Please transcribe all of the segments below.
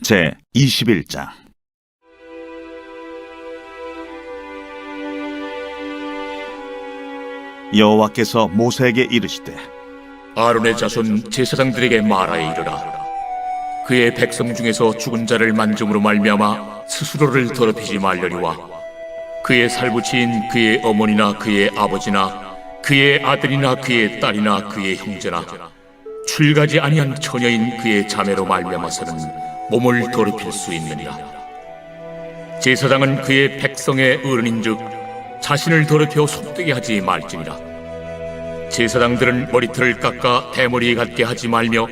제 21장. 여호와께서 모세에게 이르시되 아론의 자손 제사장들에게 말하여 이르라. 그의 백성 중에서 죽은 자를 만짐으로 말미암아 스스로를 더럽히지 말려니와 그의 살부치인 그의 어머니나 그의 아버지나 그의 아들이나 그의 딸이나 그의 형제나 출가지 아니한 처녀인 그의 자매로 말미암아서는 몸을 더럽힐 수 있느니라. 제사장은 그의 백성의 어른인즉 자신을 더럽혀 속되게 하지 말지니라. 제사장들은 머리털을 깎아 대머리에 갖게 하지 말며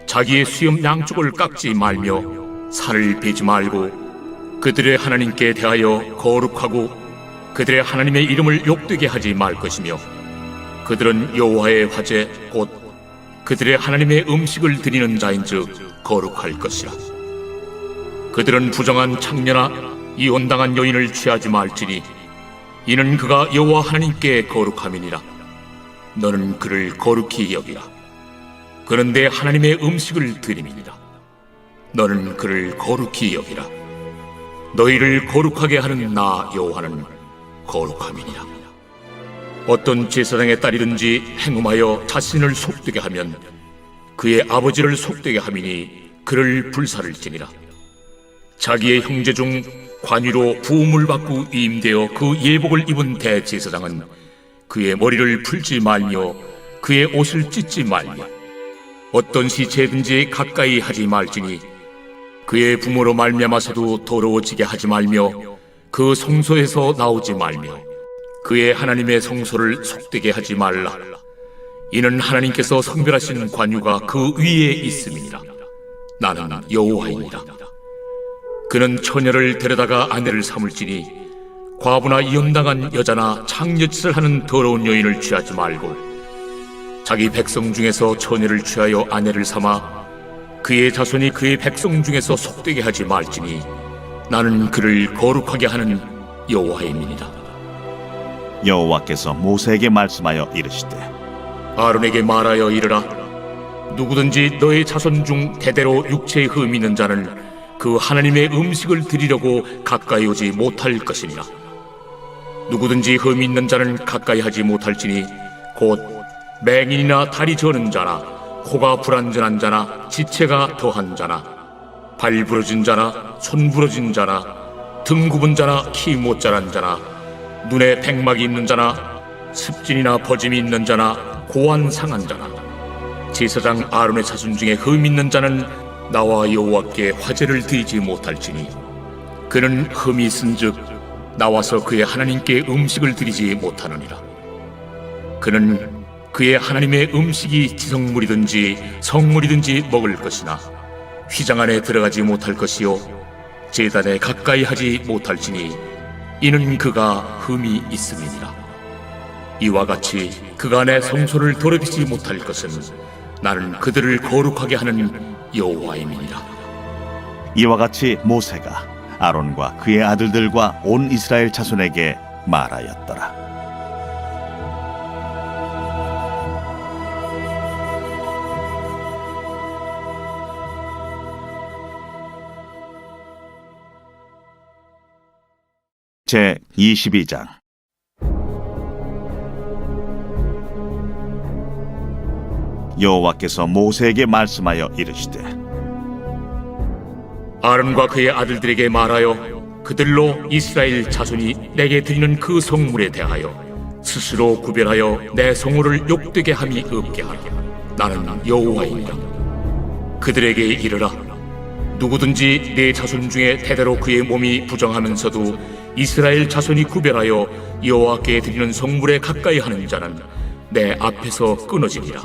자기의 수염 양쪽을 깎지 말며 살을 베지 말고 그들의 하나님께 대하여 거룩하고 그들의 하나님의 이름을 욕되게 하지 말 것이며 그들은 여호와의 화제 곧 그들의 하나님의 음식을 드리는 자인즉 거룩할 것이라. 그들은 부정한 창녀나 이혼당한 여인을 취하지 말지니 이는 그가 여호와 하나님께 거룩함이니라. 너는 그를 거룩히 여기라. 그는 내 하나님의 음식을 드림이니라. 너는 그를 거룩히 여기라. 너희를 거룩하게 하는 나 여호와는 거룩함이니라. 어떤 제사장의 딸이든지 행음하여 자신을 속되게 하면 그의 아버지를 속되게 함이니 그를 불살을지니라. 자기의 형제 중 관위로 부음을 받고 위임되어 그 예복을 입은 대제사장은 그의 머리를 풀지 말며 그의 옷을 찢지 말며 어떤 시체든지 가까이 하지 말지니 그의 부모로 말미암아서도 더러워지게 하지 말며 그 성소에서 나오지 말며 그의 하나님의 성소를 속되게 하지 말라. 이는 하나님께서 성별하신 관유가 그 위에 있음이니라. 나는 여호와이니라. 그는 처녀를 데려다가 아내를 삼을지니 과부나 이혼당한 여자나 창녀짓을 하는 더러운 여인을 취하지 말고 자기 백성 중에서 처녀를 취하여 아내를 삼아 그의 자손이 그의 백성 중에서 속되게 하지 말지니 나는 그를 거룩하게 하는 여호와임이니라. 여호와께서 모세에게 말씀하여 이르시되 아론에게 말하여 이르라. 누구든지 너의 자손 중 대대로 육체에 흠이 있는 자는 그 하나님의 음식을 드리려고 가까이 오지 못할 것이니라. 누구든지 흠이 있는 자는 가까이 하지 못할지니 곧 맹인이나 다리 저는 자나 코가 불완전한 자나 지체가 더한 자나 발 부러진 자나 손 부러진 자나 등 굽은 자나 키 못 자란 자나 눈에 백막이 있는 자나 습진이나 버짐이 있는 자나 고환 상한 자나 제사장 아론의 자손 중에 흠 있는 자는 나와 여호와께 화제를 드리지 못할지니 그는 흠이 있은즉 나와서 그의 하나님께 음식을 드리지 못하느니라. 그는 그의 하나님의 음식이 지성물이든지 성물이든지 먹을 것이나 휘장 안에 들어가지 못할 것이요 제단에 가까이 하지 못할지니 이는 그가 흠이 있음이니라. 이와 같이 그간의 성소를 더럽히지 못할 것은 나는 그들을 거룩하게 하는 여호와임이니라. 이와 같이 모세가 아론과 그의 아들들과 온 이스라엘 자손에게 말하였더라. 제 22장. 여호와께서 모세에게 말씀하여 이르시되 아론과 그의 아들들에게 말하여 그들로 이스라엘 자손이 내게 드리는 그 성물에 대하여 스스로 구별하여 내 성호를 욕되게 함이 없게 하라. 나는 여호와이니라. 그들에게 이르라. 누구든지 내 자손 중에 대대로 그의 몸이 부정하면서도 이스라엘 자손이 구별하여 여호와께 드리는 성물에 가까이 하는 자는 내 앞에서 끊어지리라.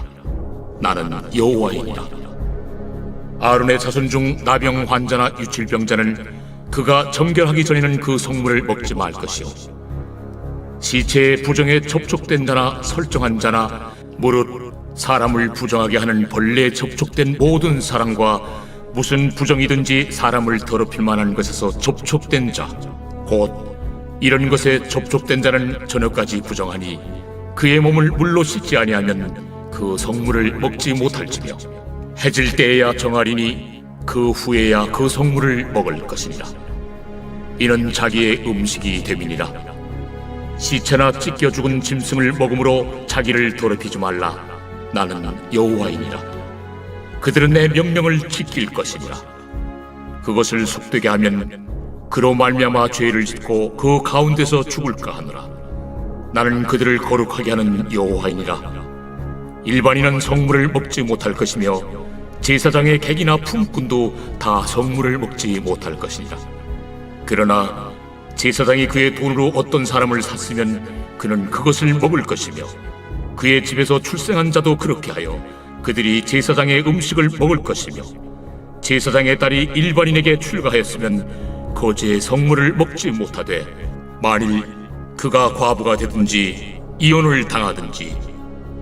나는 여호와이니라. 아론의 자손 중 나병 환자나 유칠병자는 그가 정결하기 전에는 그 성물을 먹지 말 것이요 시체의 부정에 접촉된 자나 설정한 자나 무릇 사람을 부정하게 하는 벌레에 접촉된 모든 사람과 무슨 부정이든지 사람을 더럽힐 만한 것에서 접촉된 자 곧 이런 것에 접촉된 자는 저녁까지 부정하니 그의 몸을 물로 씻지 아니하면 그 성물을 먹지 못할지며 해질 때에야 정하리니 그 후에야 그 성물을 먹을 것이니라. 이는 자기의 음식이 됨이니라. 시체나 찢겨 죽은 짐승을 먹음으로 자기를 더럽히지 말라. 나는 여호와이니라. 그들은 내 명령을 지킬 것이니라. 그것을 속되게 하면 그로 말미암아 죄를 짓고 그 가운데서 죽을까 하노라. 나는 그들을 거룩하게 하는 여호와이니라. 일반인은 성물을 먹지 못할 것이며 제사장의 객이나 품꾼도 다 성물을 먹지 못할 것이니라. 그러나 제사장이 그의 돈으로 어떤 사람을 샀으면 그는 그것을 먹을 것이며 그의 집에서 출생한 자도 그렇게 하여 그들이 제사장의 음식을 먹을 것이며 제사장의 딸이 일반인에게 출가하였으면 거제의 성물을 먹지 못하되 만일 그가 과부가 되든지 이혼을 당하든지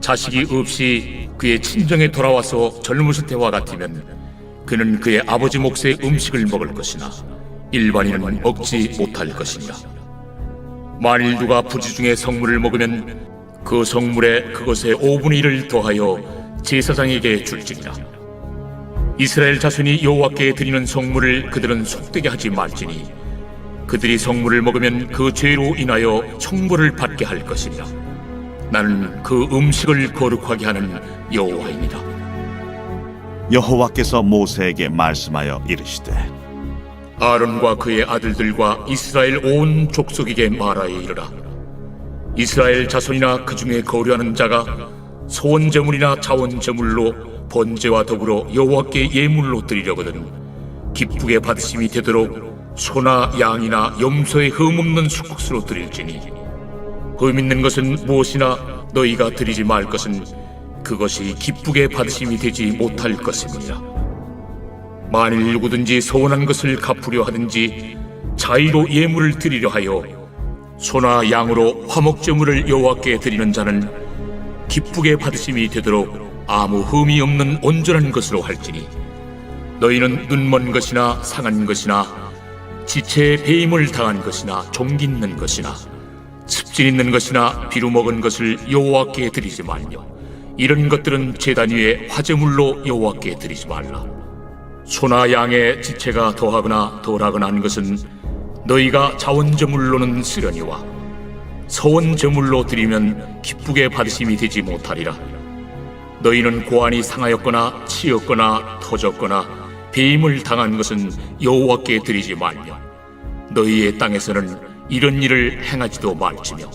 자식이 없이 그의 친정에 돌아와서 젊으실 때와 같으면 그는 그의 아버지 몫의 음식을 먹을 것이나 일반인은 먹지 못할 것이니라. 만일 누가 부지 중에 성물을 먹으면 그 성물에 그것의 5분의 1을 더하여 제사장에게 줄지니라. 이스라엘 자손이 여호와께 드리는 성물을 그들은 속되게 하지 말지니 그들이 성물을 먹으면 그 죄로 인하여 형벌을 받게 할 것이니라. 나는 그 음식을 거룩하게 하는 여호와이니라. 여호와께서 모세에게 말씀하여 이르시되 아론과 그의 아들들과 이스라엘 온 족속에게 말하여 이르라. 이스라엘 자손이나 그 중에 거류하는 자가 소원 제물이나 자원 제물로 번제와 더불어 여호와께 예물로 드리려거든 기쁘게 받으심이 되도록 소나 양이나 염소의 흠 없는 수국수로 드릴지니 흠 있는 것은 무엇이나 너희가 드리지 말 것은 그것이 기쁘게 받으심이 되지 못할 것입니다. 만일 누구든지 서원한 것을 갚으려 하든지 자의로 예물을 드리려 하여 소나 양으로 화목제물을 여호와께 드리는 자는 기쁘게 받으심이 되도록 아무 흠이 없는 온전한 것으로 할지니 너희는 눈먼 것이나 상한 것이나 지체에 배임을 당한 것이나 종기 있는 것이나 습진 있는 것이나 비루 먹은 것을 여호와께 드리지 말며 이런 것들은 제단 위에 화제물로 여호와께 드리지 말라. 소나 양의 지체가 더하거나 덜하거나 한 것은 너희가 자원제물로는 쓰려니와 서원제물로 드리면 기쁘게 받으심이 되지 못하리라. 너희는 고안이 상하였거나 치였거나 터졌거나 배임을 당한 것은 여호와께 드리지 말며 너희의 땅에서는 이런 일을 행하지도 말지며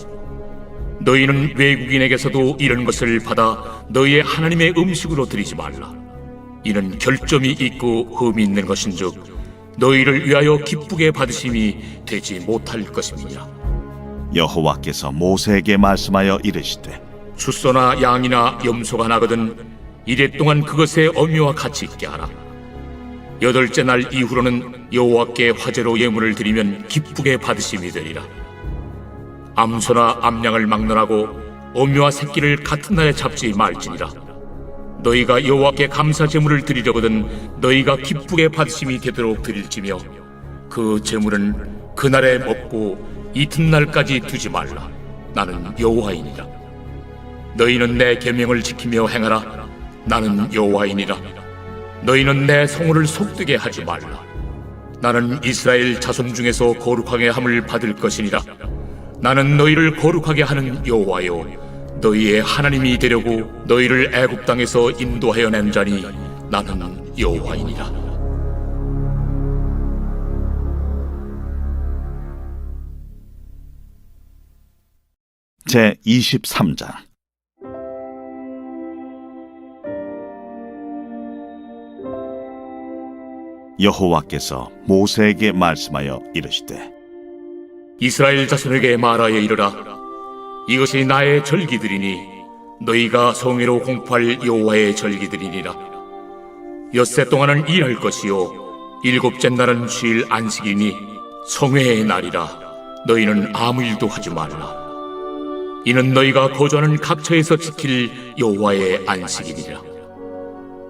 너희는 외국인에게서도 이런 것을 받아 너희의 하나님의 음식으로 드리지 말라. 이는 결점이 있고 흠이 있는 것인즉 너희를 위하여 기쁘게 받으심이 되지 못할 것입니다. 여호와께서 모세에게 말씀하여 이르시되 수소나 양이나 염소가 나거든 이래 동안 그것의 어미와 같이 있게 하라. 8째 날 이후로는 여호와께 화제로 예물을 드리면 기쁘게 받으심이 되리라. 암소나 암양을 막론하고 어미와 새끼를 같은 날에 잡지 말지니라. 너희가 여호와께 감사 제물을 드리려거든 너희가 기쁘게 받으심이 되도록 드릴지며 그 제물은 그날에 먹고 이튿날까지 두지 말라. 나는 여호와이니라. 너희는 내 계명을 지키며 행하라. 나는 여호와이니라. 너희는 내 성호를 속되게 하지 말라. 나는 이스라엘 자손 중에서 거룩하게 함을 받을 것이니라. 나는 너희를 거룩하게 하는 여호와요 너희의 하나님이 되려고 너희를 애굽 땅에서 인도하여 낸 자니 나는 여호와이니라. 제 23장 여호와께서 모세에게 말씀하여 이르시되 이스라엘 자손에게 말하여 이르라. 이것이 나의 절기들이니 너희가 성회로 공포할 여호와의 절기들이니라. 엿새 동안은 일할 것이요 7째 날은 쉴 안식이니 성회의 날이라. 너희는 아무 일도 하지 말라. 이는 너희가 거주하는 각처에서 지킬 여호와의 안식이니라.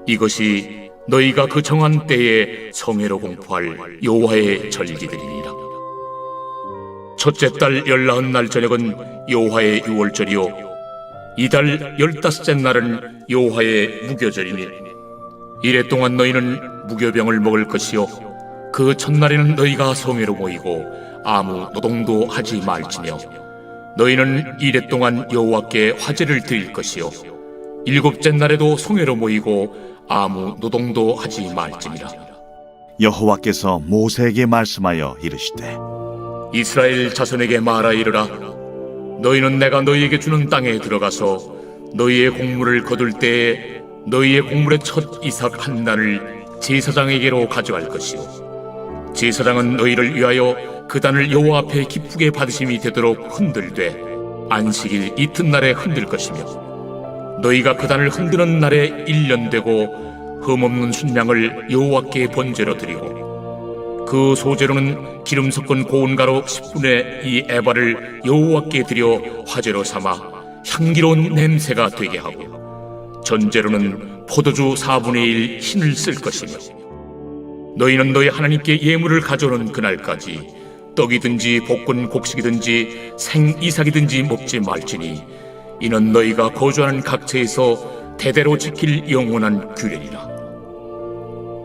이것이 너희가 그 정한 때에 성회로 공포할 여호와의 절기들이니라. 첫째 달 19날 저녁은 여호와의 유월절이요 이달 15째 날은 여호와의 무교절이니 이래 동안 너희는 무교병을 먹을 것이요 그 첫날에는 너희가 성회로 모이고 아무 노동도 하지 말지며 너희는 이레 동안 여호와께 화제를 드릴 것이요 일곱째 날에도 성회로 모이고 아무 노동도 하지 말지니라. 여호와께서 모세에게 말씀하여 이르시되 이스라엘 자손에게 말하 이르라. 너희는 내가 너희에게 주는 땅에 들어가서 너희의 곡물을 거둘 때에 너희의 곡물의 첫 이삭 한 단을 제사장에게로 가져갈 것이요 제사장은 너희를 위하여 그 단을 여호와 앞에 기쁘게 받으심이 되도록 흔들되 안식일 이튿날에 흔들 것이며 너희가 그 단을 흔드는 날에 1년 되고 흠없는 순양을 여호와께 번제로 드리고 그 소제로는 기름 섞은 고운 가루 10분의 2 에바를 여호와께 드려 화제로 삼아 향기로운 냄새가 되게 하고 전제로는 포도주 4분의 1 흰을 쓸 것이며 너희는 너희 하나님께 예물을 가져오는 그날까지 떡이든지 볶은 곡식이든지 생이삭이든지 먹지 말지니 이는 너희가 거주하는 각처에서 대대로 지킬 영원한 규례니라.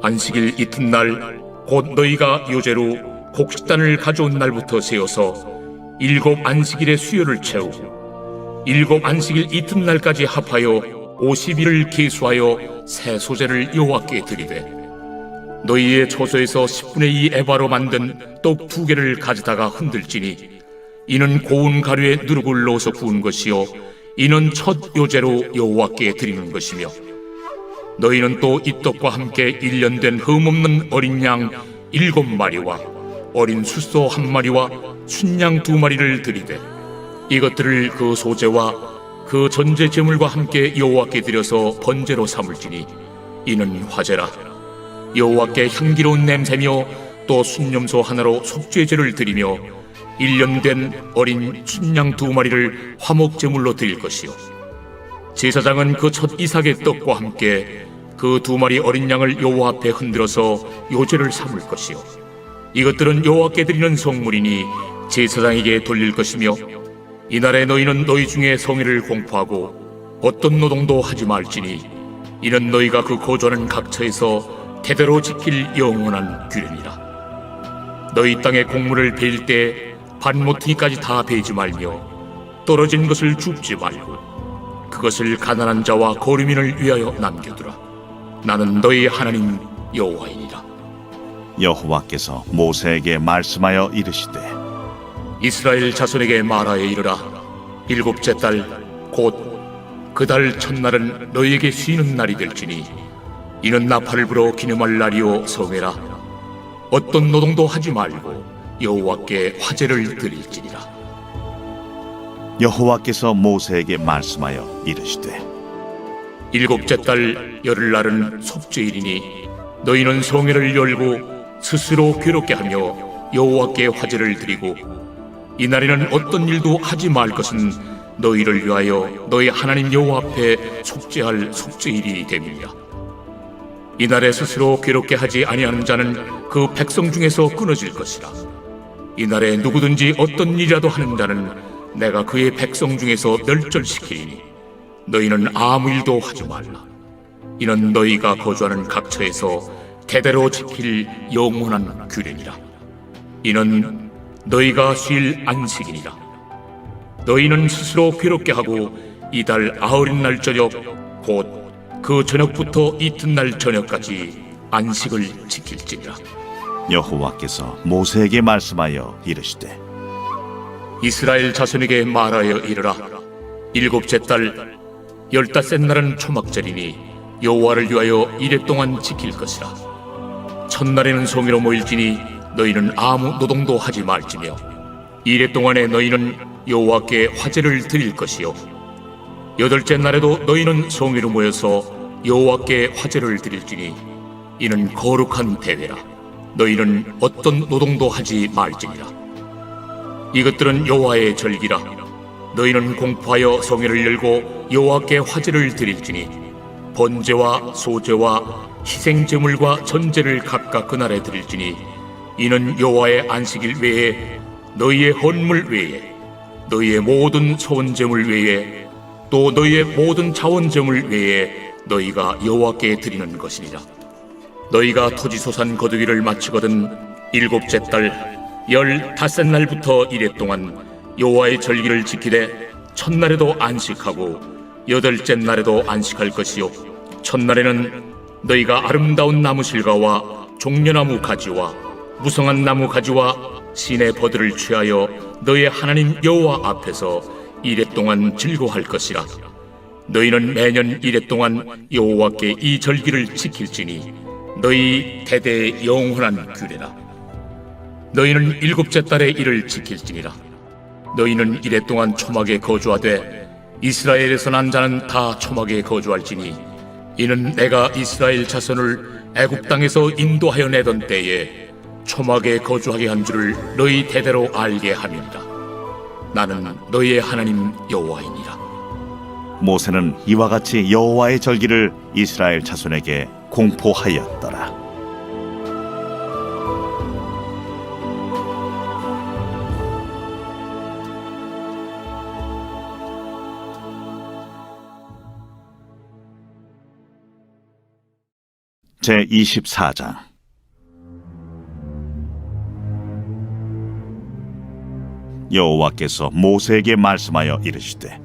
안식일 이튿날 곧 너희가 요제로 곡식단을 가져온 날부터 세워서 7 안식일의 수요를 채우고 7 안식일 이튿날까지 합하여 50일을 계수하여 새 소제를 여호와께 드리되 너희의 초소에서 10분의 2 에바로 만든 떡 2개를 가져다가 흔들지니 이는 고운 가루에 누룩을 넣어서 구운 것이요 이는 첫 요제로 여호와께 드리는 것이며 너희는 또 이 떡과 함께 1년 된 흠없는 어린 양 7마리와 어린 숫소 1마리와 순양 2마리를 드리되 이것들을 그 소제와 그 전제 제물과 함께 여호와께 드려서 번제로 삼을지니 이는 화제라. 여호와께 향기로운 냄새며 또 순념소 하나로 속죄제를 드리며 1년 된 어린 순양 2마리를 화목 제물로 드릴 것이요 제사장은 그 첫 이삭의 떡과 함께 그 2마리 어린 양을 여호와 앞에 흔들어서 요제를 삼을 것이요 이것들은 여호와께 드리는 성물이니 제사장에게 돌릴 것이며 이날에 너희는 너희 중에 성회를 공포하고 어떤 노동도 하지 말지니 이는 너희가 그 거주하는 각처에서 대대로 지킬 영원한 규례니라. 너희 땅에 곡물을 베일 때 반모퉁이까지 다 베이지 말며 떨어진 것을 줍지 말고 그것을 가난한 자와 거류민을 위하여 남겨두라. 나는 너희 하나님 여호와이니라. 여호와께서 모세에게 말씀하여 이르시되 이스라엘 자손에게 말하여 이르라. 7째 달 곧 그 달 첫날은 너희에게 쉬는 날이 될지니 이는 나팔을 불어 기념할 날이요 성회라. 어떤 노동도 하지 말고 여호와께 화제를 드릴지니라. 여호와께서 모세에게 말씀하여 이르시되 7째 달 열흘날은 속죄일이니 너희는 성회를 열고 스스로 괴롭게 하며 여호와께 화제를 드리고 이날에는 어떤 일도 하지 말 것은 너희를 위하여 너희 하나님 여호와 앞에 속죄할 속죄일이 됨이니라. 이날에 스스로 괴롭게 하지 아니하는 자는 그 백성 중에서 끊어질 것이라. 이날에 누구든지 어떤 일이라도 하는 자는 내가 그의 백성 중에서 멸절시키리니 너희는 아무 일도 하지 말라. 이는 너희가 거주하는 각처에서 대대로 지킬 영원한 규례니라. 이는 너희가 쉴 안식이니라. 너희는 스스로 괴롭게 하고 이달 아흔 날 저녁 곧 그 저녁부터 이튿날 저녁까지 안식을 지킬지니라. 여호와께서 모세에게 말씀하여 이르시되 이스라엘 자손에게 말하여 이르라. 7째 달 15째 날은 초막절이니 여호와를 위하여 이레 동안 지킬 것이라. 첫날에는 성회로 모일지니 너희는 아무 노동도 하지 말지며 이레 동안에 너희는 여호와께 화제를 드릴 것이요 8째 날에도 너희는 성회로 모여서 여호와께 화제를 드릴지니 이는 거룩한 대회라. 너희는 어떤 노동도 하지 말지니라. 이것들은 여호와의 절기라. 너희는 공포하여 성회를 열고 여호와께 화제를 드릴지니 번제와 소제와 희생제물과 전제를 각각 그날에 드릴지니 이는 여호와의 안식일 외에 너희의 헌물 외에 너희의 모든 소원제물 외에 또 너희의 모든 자원제물 외에 너희가 여호와께 드리는 것이니라. 너희가 토지소산 거두기를 마치거든 일곱째 달 15날부터 이래 동안 여호와의 절기를 지키되 첫날에도 안식하고 여덟째 날에도 안식할 것이요 첫날에는 너희가 아름다운 나무 실과와 종려나무 가지와 무성한 나무 가지와 신의 버들을 취하여 너희 하나님 여호와 앞에서 이래 동안 즐거워할 것이라. 너희는 매년 이래 동안 여호와께 이 절기를 지킬지니 너희 대대의 영원한 규례라. 너희는 일곱째 달에 이를 지킬지니라. 너희는 이래 동안 초막에 거주하되 이스라엘에서 난 자는 다 초막에 거주할지니 이는 내가 이스라엘 자손을 애굽 땅에서 인도하여 내던 때에 초막에 거주하게 한 줄을 너희 대대로 알게 함이니라. 나는 너희의 하나님 여호와이니라. 모세는 이와 같이 여호와의 절기를 이스라엘 자손에게 공포하였더라. 제24장. 여호와께서 모세에게 말씀하여 이르시되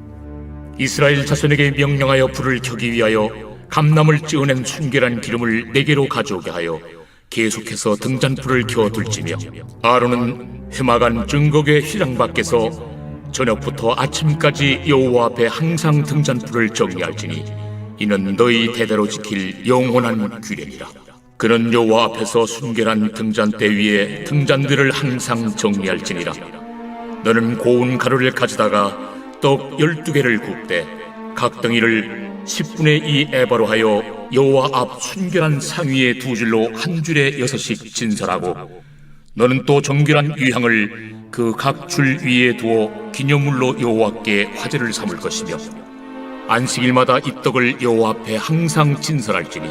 이스라엘 자손에게 명령하여 불을 켜기 위하여 감람을 찌어낸 순결한 기름을 네개로 가져오게 하여 계속해서 등잔불을 켜둘지며 아론은 회막안 증거궤 휘장 밖에서 저녁부터 아침까지 여호와 앞에 항상 등잔불을 정리할지니 이는 너희 대대로 지킬 영원한 규례니라. 그는 여호와 앞에서 순결한 등잔대 위에 등잔들을 항상 정리할지니라. 너는 고운 가루를 가져다가 떡 12개를 굽되 각 덩이를 10분의 2 에바로 하여 여호와 앞 순결한 상위에 두 줄로 한 줄에 6씩 진설하고 너는 또 정결한 유향을 그 각 줄 위에 두어 기념물로 여호와께 화제를 삼을 것이며 안식일마다 이 떡을 여호와 앞에 항상 진설할지니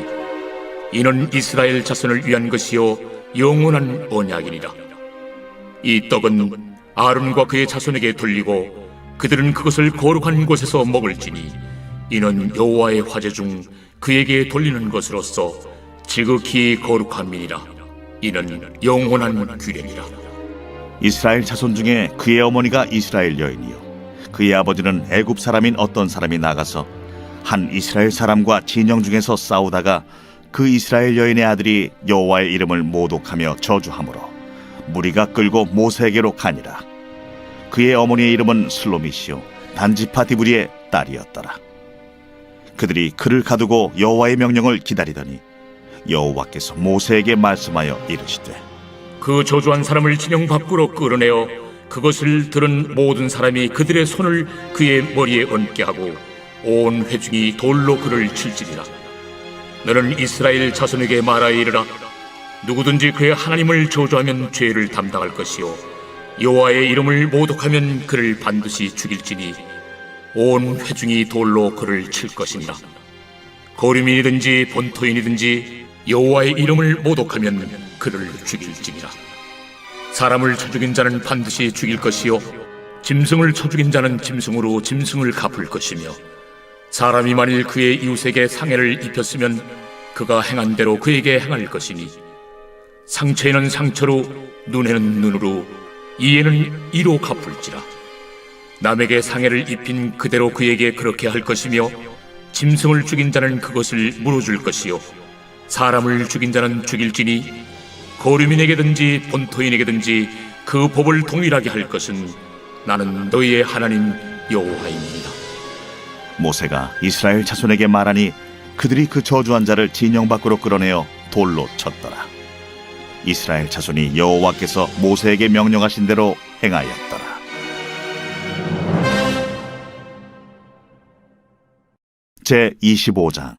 이는 이스라엘 자손을 위한 것이요 영원한 언약이니라. 이 떡은 아론과 그의 자손에게 돌리고 그들은 그것을 거룩한 곳에서 먹을지니 이는 여호와의 화제 중 그에게 돌리는 것으로서 지극히 거룩함이니라. 이는 영원한 규례니라. 이스라엘 자손 중에 그의 어머니가 이스라엘 여인이요 그의 아버지는 애굽 사람인 어떤 사람이 나가서 한 이스라엘 사람과 진영 중에서 싸우다가 그 이스라엘 여인의 아들이 여호와의 이름을 모독하며 저주하므로 무리가 끌고 모세에게로 가니라. 그의 어머니의 이름은 슬로미시요 단지파 디브리의 딸이었더라. 그들이 그를 가두고 여호와의 명령을 기다리더니 여호와께서 모세에게 말씀하여 이르시되 그 저주한 사람을 진영 밖으로 끌어내어 그것을 들은 모든 사람이 그들의 손을 그의 머리에 얹게 하고 온 회중이 돌로 그를 칠지니라. 너는 이스라엘 자손에게 말하여 이르라. 누구든지 그의 하나님을 저주하면 죄를 담당할 것이요 여호와의 이름을 모독하면 그를 반드시 죽일지니 온 회중이 돌로 그를 칠 것이니라. 거류민이든지 본토인이든지 여호와의 이름을 모독하면 그를 죽일지니라. 사람을 쳐 죽인 자는 반드시 죽일 것이요 짐승을 쳐 죽인 자는 짐승으로 짐승을 갚을 것이며 사람이 만일 그의 이웃에게 상해를 입혔으면 그가 행한 대로 그에게 행할 것이니 상처에는 상처로 눈에는 눈으로 이에는 이로 갚을지라. 남에게 상해를 입힌 그대로 그에게 그렇게 할 것이며 짐승을 죽인 자는 그것을 물어줄 것이요 사람을 죽인 자는 죽일지니 거류민에게든지 본토인에게든지 그 법을 동일하게 할 것은 나는 너희의 하나님 여호와입니다. 모세가 이스라엘 자손에게 말하니 그들이 그 저주한 자를 진영 밖으로 끌어내어 돌로 쳤더라. 이스라엘 자손이 여호와께서 모세에게 명령하신 대로 행하였더라. 제25장.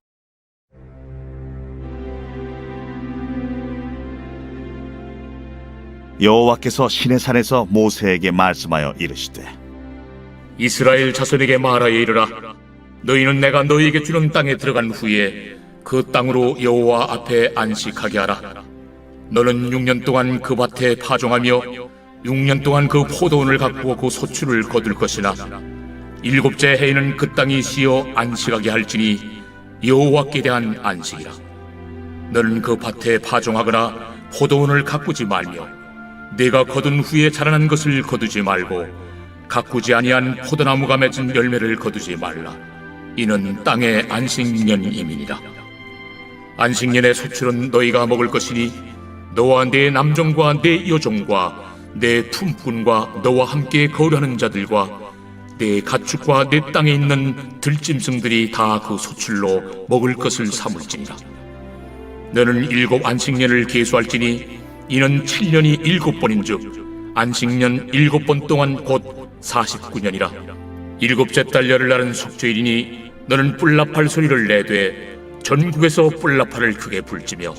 여호와께서 시내산에서 모세에게 말씀하여 이르시되 이스라엘 자손에게 말하여 이르라. 너희는 내가 너희에게 주는 땅에 들어간 후에 그 땅으로 여호와 앞에 안식하게 하라. 너는 6년 동안 그 밭에 파종하며 6년 동안 그 포도원을 가꾸어 그 소출을 거둘 것이나 7째 해에는 그 땅이 쉬어 안식하게 할지니 여호와께 대한 안식이라. 너는 그 밭에 파종하거나 포도원을 가꾸지 말며 내가 거둔 후에 자라난 것을 거두지 말고 가꾸지 아니한 포도나무가 맺은 열매를 거두지 말라. 이는 땅의 안식년임이니라. 안식년의 소출은 너희가 먹을 것이니 너와 내 남종과 내 여종과 내 품꾼과 너와 함께 거류하는 자들과 내 가축과 내 땅에 있는 들짐승들이 다 그 소출로 먹을 것을 삼을지니라. 너는 7 안식년을 계수할지니 이는 7년이 7번인즉 안식년 7번 동안 곧 49년이라. 7째 달 열흘날은 속죄일이니 너는 뿔나팔 소리를 내되 전국에서 뿔나팔을 크게 불지며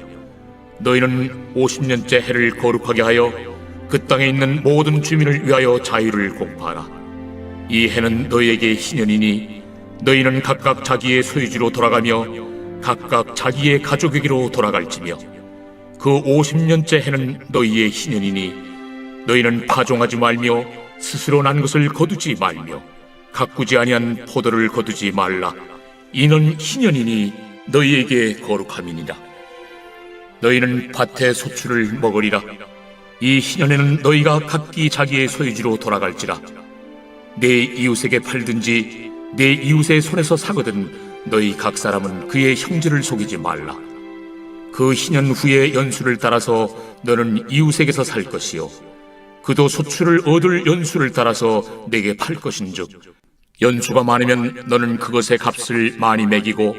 너희는 50년째 해를 거룩하게 하여 그 땅에 있는 모든 주민을 위하여 자유를 공포하라. 이 해는 너희에게 희년이니 너희는 각각 자기의 소유지로 돌아가며 각각 자기의 가족에게로 돌아갈지며 그 50년째 해는 너희의 희년이니 너희는 파종하지 말며 스스로 난 것을 거두지 말며 가꾸지 아니한 포도를 거두지 말라. 이는 희년이니 너희에게 거룩함이니라. 너희는 밭의 소출을 먹으리라. 이 희년에는 너희가 각기 자기의 소유지로 돌아갈지라. 내 이웃에게 팔든지 내 이웃의 손에서 사거든 너희 각 사람은 그의 형제를 속이지 말라. 그 희년 후에 연수를 따라서 너는 이웃에게서 살 것이요 그도 소출을 얻을 연수를 따라서 내게 팔 것인즉 연수가 많으면 너는 그것의 값을 많이 매기고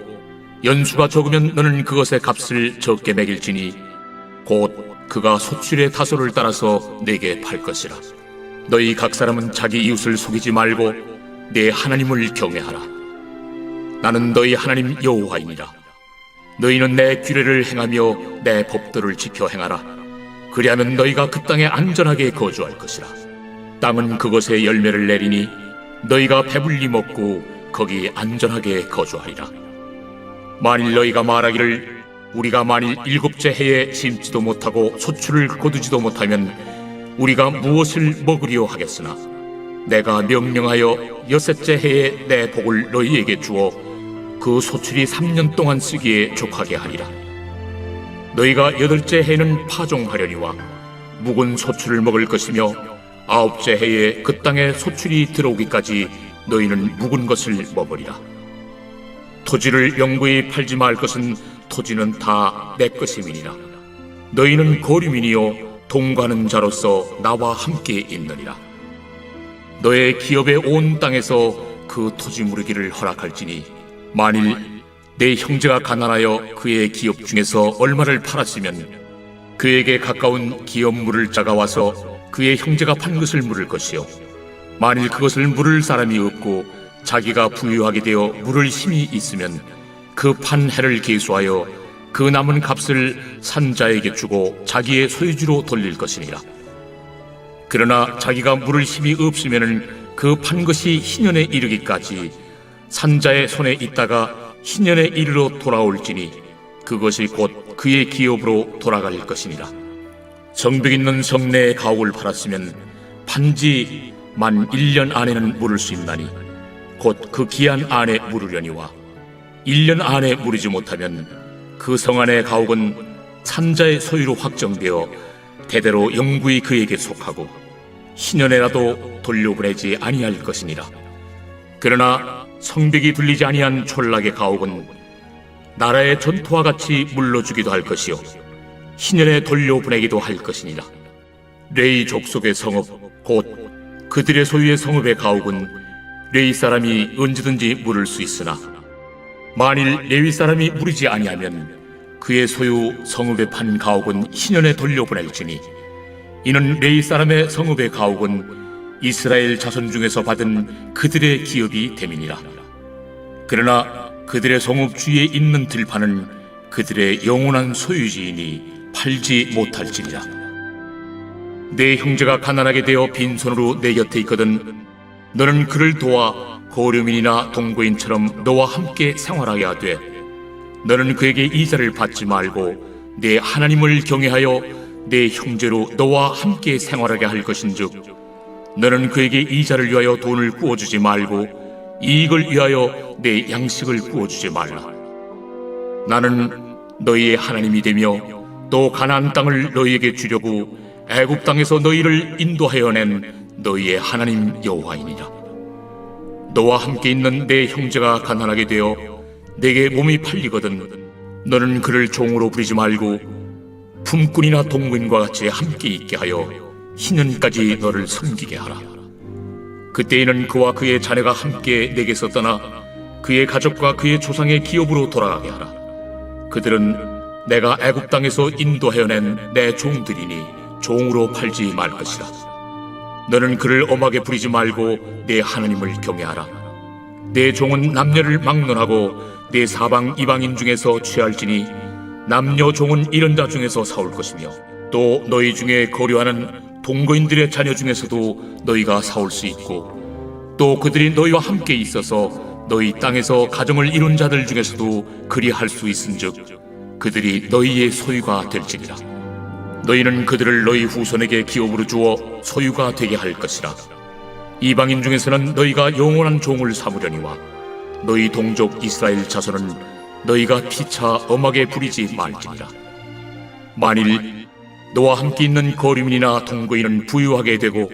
연수가 적으면 너는 그것의 값을 적게 매길지니 곧 그가 소출의 다소를 따라서 내게 팔 것이라. 너희 각 사람은 자기 이웃을 속이지 말고 내 하나님을 경외하라. 나는 너희 하나님 여호와이니라. 너희는 내 규례를 행하며 내 법도를 지켜 행하라. 그리하면 너희가 그 땅에 안전하게 거주할 것이라. 땅은 그것의 열매를 내리니 너희가 배불리 먹고 거기 안전하게 거주하리라. 만일 너희가 말하기를 우리가 만일 7째 해에 심지도 못하고 소출을 거두지도 못하면 우리가 무엇을 먹으리요 하겠으나 내가 명령하여 6째 해에 내 복을 너희에게 주어 그 소출이 3년 동안 쓰기에 족하게 하리라. 너희가 8째 해는 파종하려니와 묵은 소출을 먹을 것이며 9째 해에 그 땅에 소출이 들어오기까지 너희는 묵은 것을 먹으리라. 토지를 영구히 팔지 말 것은 토지는 다 내 것임이니라. 너희는 거류민이요 동거하는 자로서 나와 함께 있느니라. 너의 기업의 온 땅에서 그 토지 무르기를 허락할지니 만일 내 형제가 가난하여 그의 기업 중에서 얼마를 팔았으면 그에게 가까운 기업 물을 자가 와서 그의 형제가 판 것을 물을 것이요 만일 그것을 물을 사람이 없고 자기가 부유하게 되어 물을 힘이 있으면 그 판 해를 계수하여 그 남은 값을 산자에게 주고 자기의 소유지로 돌릴 것이니라. 그러나 자기가 물을 힘이 없으면 그 판 것이 희년에 이르기까지 산자의 손에 있다가 희년에 이르러 돌아올지니 그것이 곧 그의 기업으로 돌아갈 것이니라. 성벽 있는 성내의 가옥을 팔았으면 판지 만 1년 안에는 물을 수 있나니 곧 그 기한 안에 물으려니와 1년 안에 물이지 못하면 그 성 안의 가옥은 산자의 소유로 확정되어 대대로 영구히 그에게 속하고 희년에라도 돌려보내지 아니할 것이니라. 그러나 성벽이 둘리지 아니한 촌락의 가옥은 나라의 전토와 같이 물러주기도 할 것이요 희년에 돌려보내기도 할 것이니라. 레위 족속의 성읍 곧 그들의 소유의 성읍의 가옥은 레위 사람이 언제든지 물을 수 있으나 만일 레위 사람이 물이지 아니하면 그의 소유 성읍에 판 가옥은 희년에 돌려보낼지니 이는 레위 사람의 성읍의 가옥은 이스라엘 자손 중에서 받은 그들의 기업이 됨이니라. 그러나 그들의 성읍 주위에 있는 들판은 그들의 영원한 소유지이니 팔지 못할지니라. 내 형제가 가난하게 되어 빈손으로 내 곁에 있거든 너는 그를 도와 거류민이나 동거인처럼 너와 함께 생활하게 하되 너는 그에게 이자를 받지 말고 내 하나님을 경외하여 내 형제로 너와 함께 생활하게 할 것인즉 너는 그에게 이자를 위하여 돈을 구워주지 말고 이익을 위하여 내 양식을 구워주지 말라. 나는 너희의 하나님이 되며 또 가나안 땅을 너희에게 주려고 애굽 땅에서 너희를 인도하여 낸 너희의 하나님 여호와이니라. 너와 함께 있는 내 형제가 가난하게 되어 내게 몸이 팔리거든 너는 그를 종으로 부리지 말고 품꾼이나 동무인과 같이 함께 있게 하여 희년까지 너를 섬기게 하라. 그때에는 그와 그의 자녀가 함께 내게서 떠나 그의 가족과 그의 조상의 기업으로 돌아가게 하라. 그들은 내가 애굽 땅에서 인도하여 낸 내 종들이니 종으로 팔지 말 것이라. 너는 그를 엄하게 부리지 말고 내 하나님을 경외하라. 내 종은 남녀를 막론하고 내 사방 이방인 중에서 취할지니 남녀 종은 이런 자 중에서 사올 것이며 또 너희 중에 거류하는 동거인들의 자녀 중에서도 너희가 사올 수 있고 또 그들이 너희와 함께 있어서 너희 땅에서 가정을 이룬 자들 중에서도 그리할 수 있은즉 그들이 너희의 소유가 될지니라. 너희는 그들을 너희 후손에게 기업으로 주어 소유가 되게 할 것이라. 이방인 중에서는 너희가 영원한 종을 삼으려니와 너희 동족 이스라엘 자손은 너희가 피차 엄하게 부리지 말지니라. 만일 너와 함께 있는 거류민이나 동거인은 부유하게 되고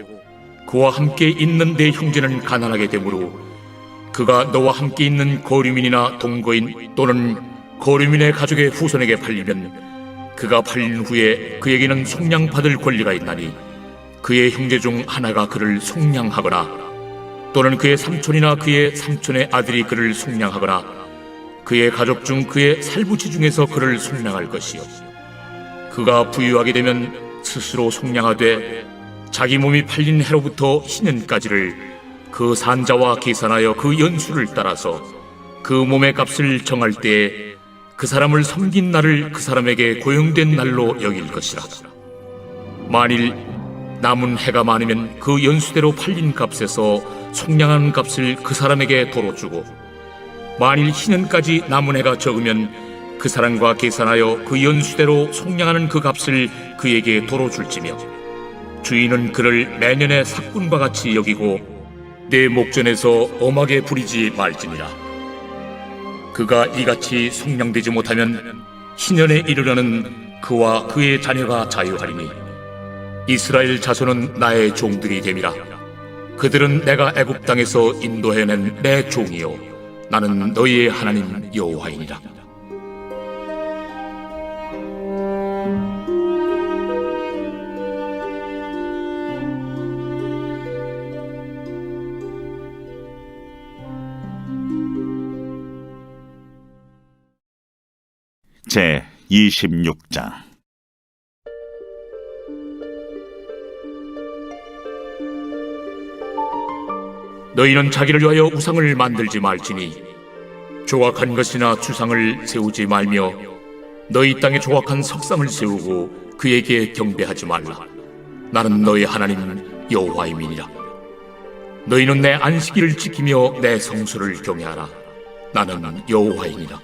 그와 함께 있는 내 형제는 가난하게 되므로 그가 너와 함께 있는 거류민이나 동거인 또는 거류민의 가족의 후손에게 팔리면 그가 팔린 후에 그에게는 속량받을 권리가 있나니 그의 형제 중 하나가 그를 속량하거나 또는 그의 삼촌이나 그의 삼촌의 아들이 그를 속량하거나 그의 가족 중 그의 살부치 중에서 그를 속량할 것이요 그가 부유하게 되면 스스로 속량하되 자기 몸이 팔린 해로부터 희년까지를 그 산자와 계산하여 그 연수를 따라서 그 몸의 값을 정할 때에 그 사람을 섬긴 날을 그 사람에게 고용된 날로 여길 것이라. 만일 남은 해가 많으면 그 연수대로 팔린 값에서 속량한 값을 그 사람에게 도로 주고 만일 희년까지 남은 해가 적으면 그 사람과 계산하여 그 연수대로 속량하는 그 값을 그에게 도로 줄지며 주인은 그를 매년의 삭군과 같이 여기고 내 목전에서 엄하게 부리지 말지니라. 그가 이같이 속량되지 못하면 희년에 이르려는 그와 그의 자녀가 자유하리니 이스라엘 자손은 나의 종들이 됨이라. 그들은 내가 애굽 땅에서 인도해낸 내 종이요 나는 너희의 하나님 여호와이니라. 제 26장. 너희는 자기를 위하여 우상을 만들지 말지니 조각한 것이나 주상을 세우지 말며 너희 땅에 조각한 석상을 세우고 그에게 경배하지 말라. 나는 너희 하나님 여호와임이니라. 너희는 내 안식일을 지키며 내 성수를 경외하라. 나는 여호와이니라.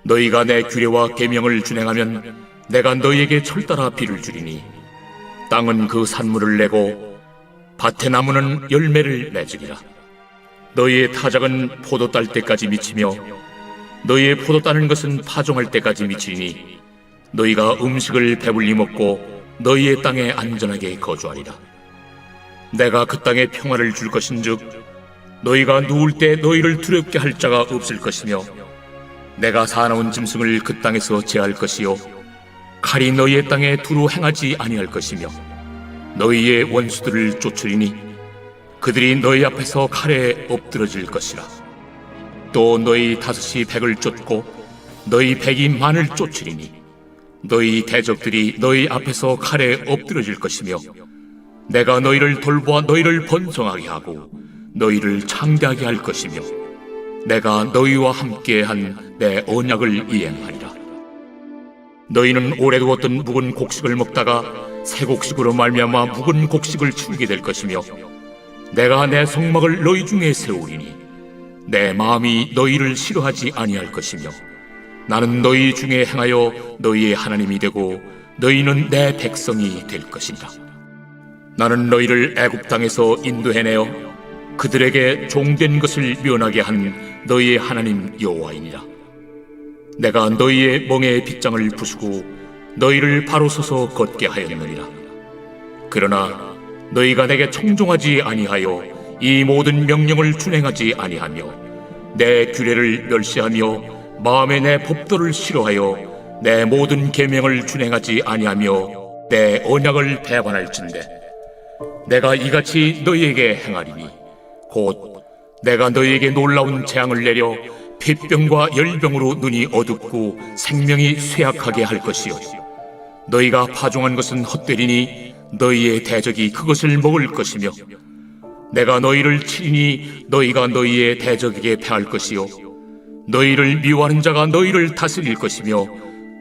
너희가 내 규례와 계명을 준행하면 내가 너희에게 철따라 비를 주리니 땅은 그 산물을 내고 밭의 나무는 열매를 맺으리라. 너희의 타작은 포도 딸 때까지 미치며 너희의 포도 따는 것은 파종할 때까지 미치니 너희가 음식을 배불리 먹고 너희의 땅에 안전하게 거주하리라. 내가 그 땅에 평화를 줄 것인즉 너희가 누울 때 너희를 두렵게 할 자가 없을 것이며 내가 사나운 짐승을 그 땅에서 제할 것이요 칼이 너희의 땅에 두루 행하지 아니할 것이며 너희의 원수들을 쫓으리니 그들이 너희 앞에서 칼에 엎드러질 것이라. 또 너희 다섯이 백을 쫓고 너희 백이 만을 쫓으리니 너희 대적들이 너희 앞에서 칼에 엎드러질 것이며 내가 너희를 돌보아 너희를 번성하게 하고 너희를 창대하게 할 것이며 내가 너희와 함께한 내 언약을 이행하리라. 너희는 오래 두었던 묵은 곡식을 먹다가 새 곡식으로 말미암아 묵은 곡식을 치우게 될 것이며 내가 내 성막을 너희 중에 세우리니 내 마음이 너희를 싫어하지 아니할 것이며 나는 너희 중에 행하여 너희의 하나님이 되고 너희는 내 백성이 될 것이니라. 나는 너희를 애굽 땅에서 인도해내어 그들에게 종된 것을 면하게 한 너희의 하나님 여호와이니라. 내가 너희의 멍에의 빗장을 부수고 너희를 바로 서서 걷게 하였느니라. 그러나 너희가 내게 청종하지 아니하여 이 모든 명령을 준행하지 아니하며 내 규례를 멸시하며 마음에 내 법도를 싫어하여 내 모든 계명을 준행하지 아니하며 내 언약을 배반할진대 내가 이같이 너희에게 행하리니 곧 내가 너희에게 놀라운 재앙을 내려 핏병과 열병으로 눈이 어둡고 생명이 쇠약하게 할 것이요 너희가 파종한 것은 헛되리니 너희의 대적이 그것을 먹을 것이며 내가 너희를 치리니 너희가 너희의 대적에게 패할 것이요 너희를 미워하는 자가 너희를 다스릴 것이며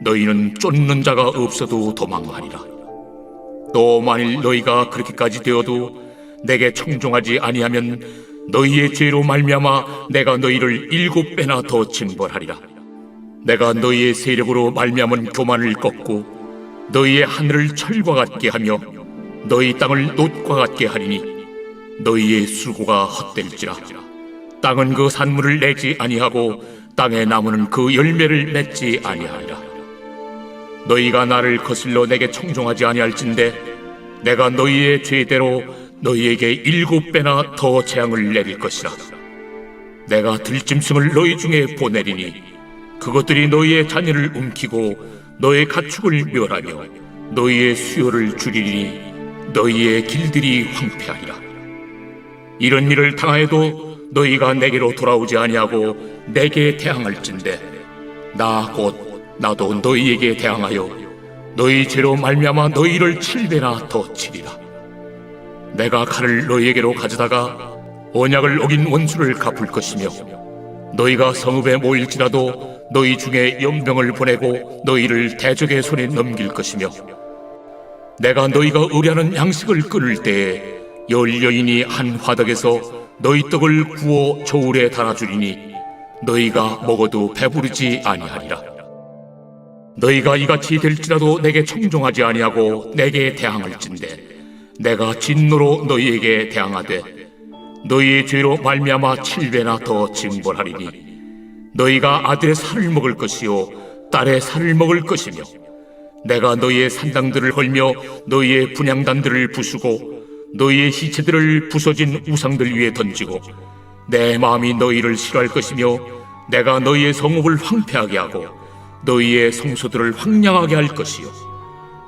너희는 쫓는 자가 없어도 도망하리라. 또 만일 너희가 그렇게까지 되어도 내게 청종하지 아니하면 너희의 죄로 말미암아 내가 너희를 7배나 더 징벌하리라. 내가 너희의 세력으로 말미암은 교만을 꺾고 너희의 하늘을 철과 같게 하며 너희 땅을 놋과 같게 하리니 너희의 수고가 헛될지라. 땅은 그 산물을 내지 아니하고 땅의 나무는 그 열매를 맺지 아니하리라. 너희가 나를 거슬러 내게 청종하지 아니할진대 내가 너희의 죄대로 너희에게 7배나 더 재앙을 내릴 것이라. 내가 들짐승을 너희 중에 보내리니 그것들이 너희의 자녀를 움키고 너의 가축을 멸하며 너희의 수요를 줄이리니 너희의 길들이 황폐하리라. 이런 일을 당하여도 너희가 내게로 돌아오지 아니하고 내게 대항할진대 나 곧 나도 너희에게 대항하여 너희 죄로 말미암아 너희를 7배나 더 치리라. 내가 칼을 너희에게로 가져다가 언약을 어긴 원수를 갚을 것이며 너희가 성읍에 모일지라도 너희 중에 연병을 보내고 너희를 대적의 손에 넘길 것이며 내가 너희가 의뢰하는 양식을 끊을 때에 열 여인이 한 화덕에서 너희 떡을 구워 저울에 달아주리니 너희가 먹어도 배부르지 아니하리라. 너희가 이같이 될지라도 내게 청종하지 아니하고 내게 대항할진대 내가 진노로 너희에게 대항하되 너희의 죄로 말미암아 7배나 더 징벌하리니 너희가 아들의 살을 먹을 것이요 딸의 살을 먹을 것이며 내가 너희의 산당들을 헐며 너희의 분향단들을 부수고 너희의 시체들을 부서진 우상들 위에 던지고 내 마음이 너희를 싫어할 것이며 내가 너희의 성읍을 황폐하게 하고 너희의 성소들을 황량하게 할 것이요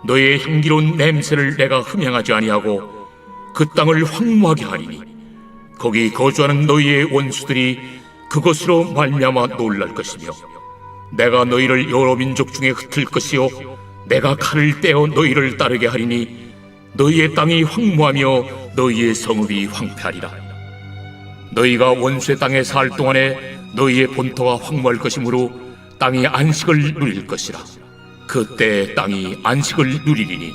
너희의 향기로운 냄새를 내가 흠양하지 아니하고 그 땅을 황무하게 하리니 거기 거주하는 너희의 원수들이 그것으로 말미암아 놀랄 것이며 내가 너희를 여러 민족 중에 흩을 것이요 내가 칼을 떼어 너희를 따르게 하리니 너희의 땅이 황무하며 너희의 성읍이 황폐하리라. 너희가 원수의 땅에 살 동안에 너희의 본토가 황무할 것이므로 땅이 안식을 누릴 것이라. 그때 땅이 안식을 누리리니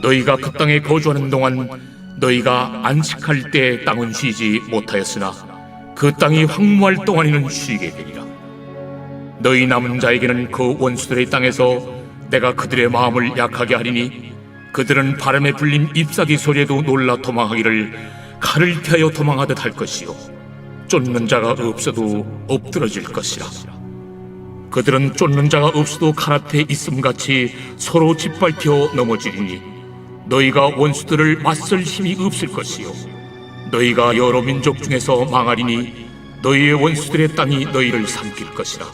너희가 그 땅에 거주하는 동안 너희가 안식할 때 땅은 쉬지 못하였으나 그 땅이 황무할 동안에는 쉬게 되리라. 너희 남은 자에게는 그 원수들의 땅에서 내가 그들의 마음을 약하게 하리니 그들은 바람에 불린 잎사귀 소리에도 놀라 도망하기를 칼을 피하여 도망하듯 할 것이요 쫓는 자가 없어도 엎드러질 것이라. 그들은 쫓는 자가 없어도 칼 앞에 있음같이 서로 짓밟혀 넘어지리니 너희가 원수들을 맞설 힘이 없을 것이요 너희가 여러 민족 중에서 망하리니 너희의 원수들의 땅이 너희를 삼킬 것이라.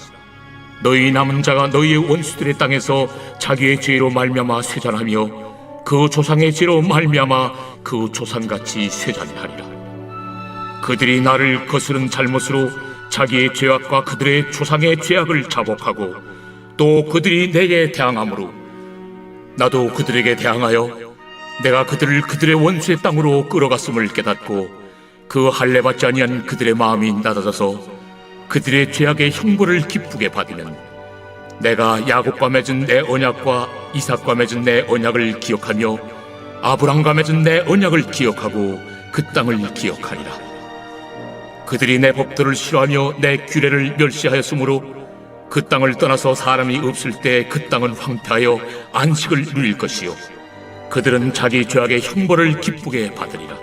너희 남은 자가 너희의 원수들의 땅에서 자기의 죄로 말미암아 쇠잔하며 그 조상의 죄로 말미암아 그 조상같이 쇠잔하리라. 그들이 나를 거스른 잘못으로 자기의 죄악과 그들의 조상의 죄악을 자복하고 또 그들이 내게 대항함으로 나도 그들에게 대항하여 내가 그들을 그들의 원수의 땅으로 끌어갔음을 깨닫고 그 할례받지 아니한 그들의 마음이 낮아져서 그들의 죄악의 형벌을 기쁘게 받으면 내가 야곱과 맺은 내 언약과 이삭과 맺은 내 언약을 기억하며 아브람과 맺은 내 언약을 기억하고 그 땅을 기억하리라. 그들이 내 법도를 싫어하며 내 규례를 멸시하였으므로 그 땅을 떠나서 사람이 없을 때 그 땅은 황폐하여 안식을 누릴 것이요 그들은 자기 죄악의 형벌을 기쁘게 받으리라.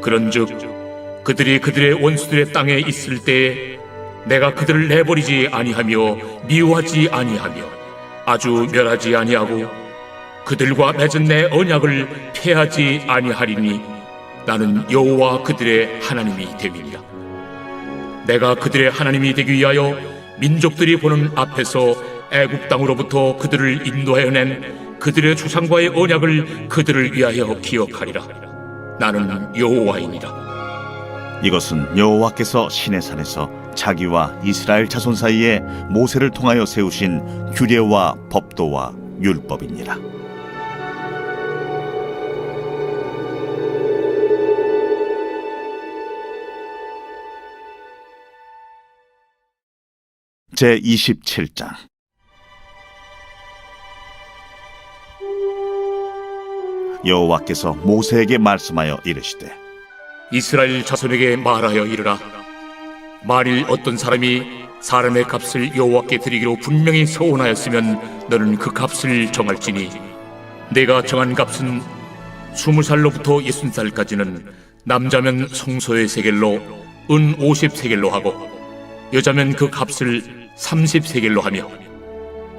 그런즉 그들이 그들의 원수들의 땅에 있을 때에 내가 그들을 내버리지 아니하며 미워하지 아니하며 아주 멸하지 아니하고 그들과 맺은 내 언약을 폐하지 아니하리니 나는 여호와 그들의 하나님이 됨이니라. 내가 그들의 하나님이 되기 위하여 민족들이 보는 앞에서 애굽 땅으로부터 그들을 인도하여 낸 그들의 조상과의 언약을 그들을 위하여 기억하리라. 나는 여호와이니라. 이것은 여호와께서 시내산에서 자기와 이스라엘 자손 사이에 모세를 통하여 세우신 규례와 법도와 율법이니라. 제27장. 여호와께서 모세에게 말씀하여 이르시되 이스라엘 자손에게 말하여 이르라. 만일 어떤 사람이 사람의 값을 여호와께 드리기로 분명히 서원하였으면 너는 그 값을 정할지니 내가 정한 값은 20살로부터 60살까지는 남자면 성소의 세겔로 은 50세겔로 하고 여자면 그 값을 30세겔로 하며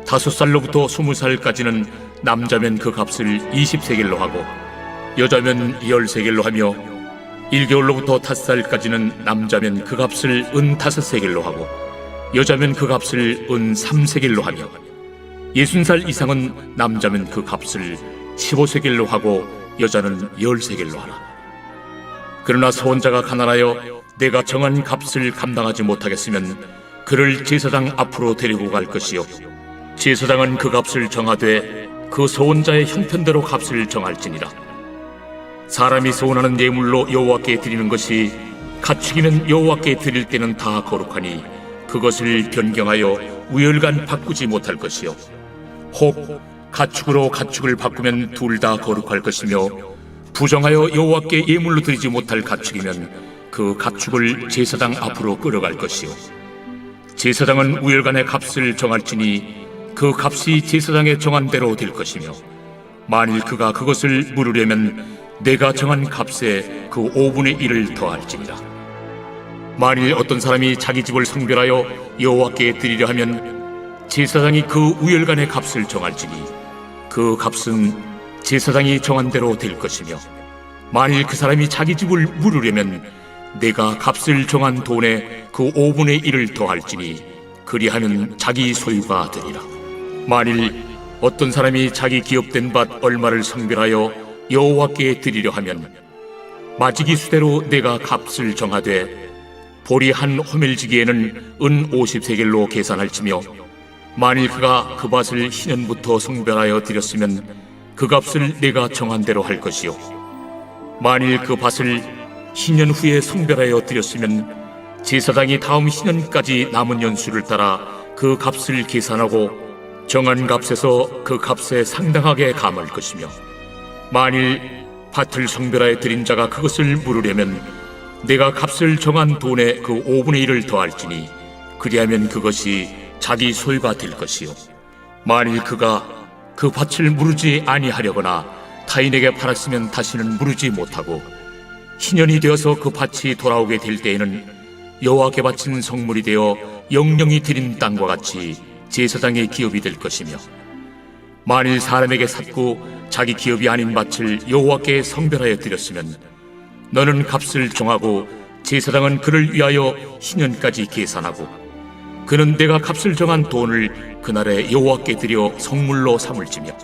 5살로부터 20살까지는 남자면 그 값을 20세겔로 하고 여자면 10세겔로 하며 1개월로부터 5살까지는 남자면 그 값을 은 5세겔로 하고 여자면 그 값을 은 3세겔로 하며 60살 이상은 남자면 그 값을 15세겔로 하고 여자는 10세겔로 하라. 그러나 서원자가 가난하여 내가 정한 값을 감당하지 못하겠으면 그를 제사장 앞으로 데리고 갈 것이요 제사장은 그 값을 정하되 그 서원자의 형편대로 값을 정할지니라. 사람이 서원하는 예물로 여호와께 드리는 것이 가축이면 여호와께 드릴 때는 다 거룩하니 그것을 변경하여 우열간 바꾸지 못할 것이요 혹 가축으로 가축을 바꾸면 둘 다 거룩할 것이며 부정하여 여호와께 예물로 드리지 못할 가축이면 그 가축을 제사장 앞으로 끌어갈 것이요 제사장은 우열간의 값을 정할지니 그 값이 제사장의 정한 대로 될 것이며 만일 그가 그것을 물으려면 내가 정한 값에 그 5분의 1을 더할지니라. 만일 어떤 사람이 자기 집을 성별하여 여호와께 드리려 하면 제사장이 그 우열간의 값을 정할지니 그 값은 제사장이 정한 대로 될 것이며 만일 그 사람이 자기 집을 물으려면 내가 값을 정한 돈에 그 5분의 1을 더할지니 그리하면 자기 소유가 되리라. 만일 어떤 사람이 자기 기업된 밭 얼마를 성별하여 여호와께 드리려 하면 마지기 수대로 내가 값을 정하되 보리 한 호멜지기에는 은 50세겔로 계산할지며 만일 그가 그 밭을 희년부터 성별하여 드렸으면 그 값을 내가 정한 대로 할 것이요 만일 그 밭을 희년 후에 성별하여 드렸으면 제사장이 다음 희년까지 남은 연수를 따라 그 값을 계산하고 정한 값에서 그 값에 상당하게 감할 것이며 만일 밭을 성별하여 드린 자가 그것을 물으려면 내가 값을 정한 돈에 그 5분의 1을 더할지니 그리하면 그것이 자기 소유가 될 것이요 만일 그가 그 밭을 무르지 아니하려거나 타인에게 팔았으면 다시는 무르지 못하고 희년이 되어서 그 밭이 돌아오게 될 때에는 여호와께 바친 성물이 되어 영령이 드린 땅과 같이 제사장의 기업이 될 것이며 만일 사람에게 샀고 자기 기업이 아닌 밭을 여호와께 성별하여 드렸으면 너는 값을 정하고 제사장은 그를 위하여 희년까지 계산하고 그는 내가 값을 정한 돈을 그날에 여호와께 드려 성물로 삼을지며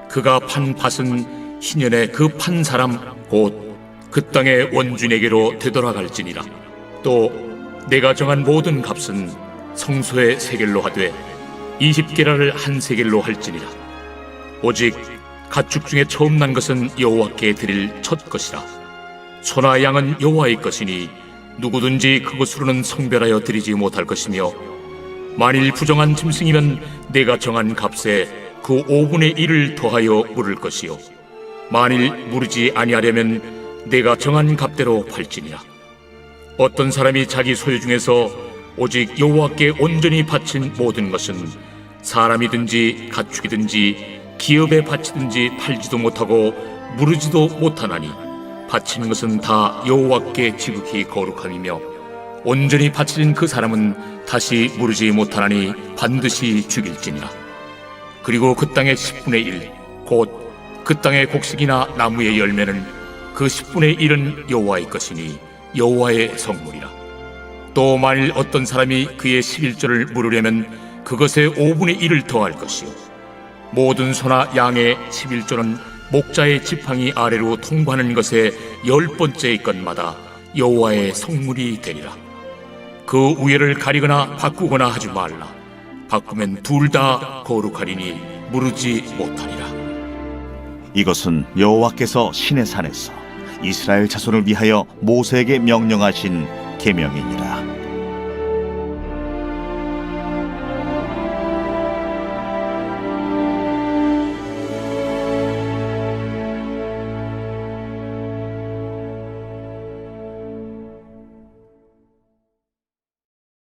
그가 판 밭은 희년에 그 판 사람 곧 그 땅의 원주인에게로 되돌아갈지니라. 또 내가 정한 모든 값은 성소의 세겔로 하되 20게라를 한 세겔로 할지니라. 오직 가축 중에 처음 난 것은 여호와께 드릴 첫 것이라. 소나 양은 여호와의 것이니 누구든지 그것으로는 성별하여 드리지 못할 것이며 만일 부정한 짐승이면 내가 정한 값에 그 5분의 1을 더하여 물을 것이요 만일 무르지 아니하려면 내가 정한 값대로 팔지니라. 어떤 사람이 자기 소유 중에서 오직 여호와께 온전히 바친 모든 것은 사람이든지 가축이든지 기업에 바치든지 팔지도 못하고 무르지도 못하나니 바치는 것은 다 여호와께 지극히 거룩함이며 온전히 바친 그 사람은 다시 무르지 못하나니 반드시 죽일지니라. 그리고 그 땅의 10분의 1, 곧 그 땅의 곡식이나 나무의 열매는 그 10분의 1은 여호와의 것이니 여호와의 성물이라. 또 만일 어떤 사람이 그의 11조를 물으려면 그것의 5분의 1을 더할 것이요, 모든 소나 양의 11조는 목자의 지팡이 아래로 통과하는 것의 10번째의 것마다 여호와의 성물이 되리라. 그 우열을 가리거나 바꾸거나 하지 말라. 바꾸면 둘 다 거룩하리니 무르지 못하리라. 이것은 여호와께서 시내산에서 이스라엘 자손을 위하여 모세에게 명령하신 계명이니라.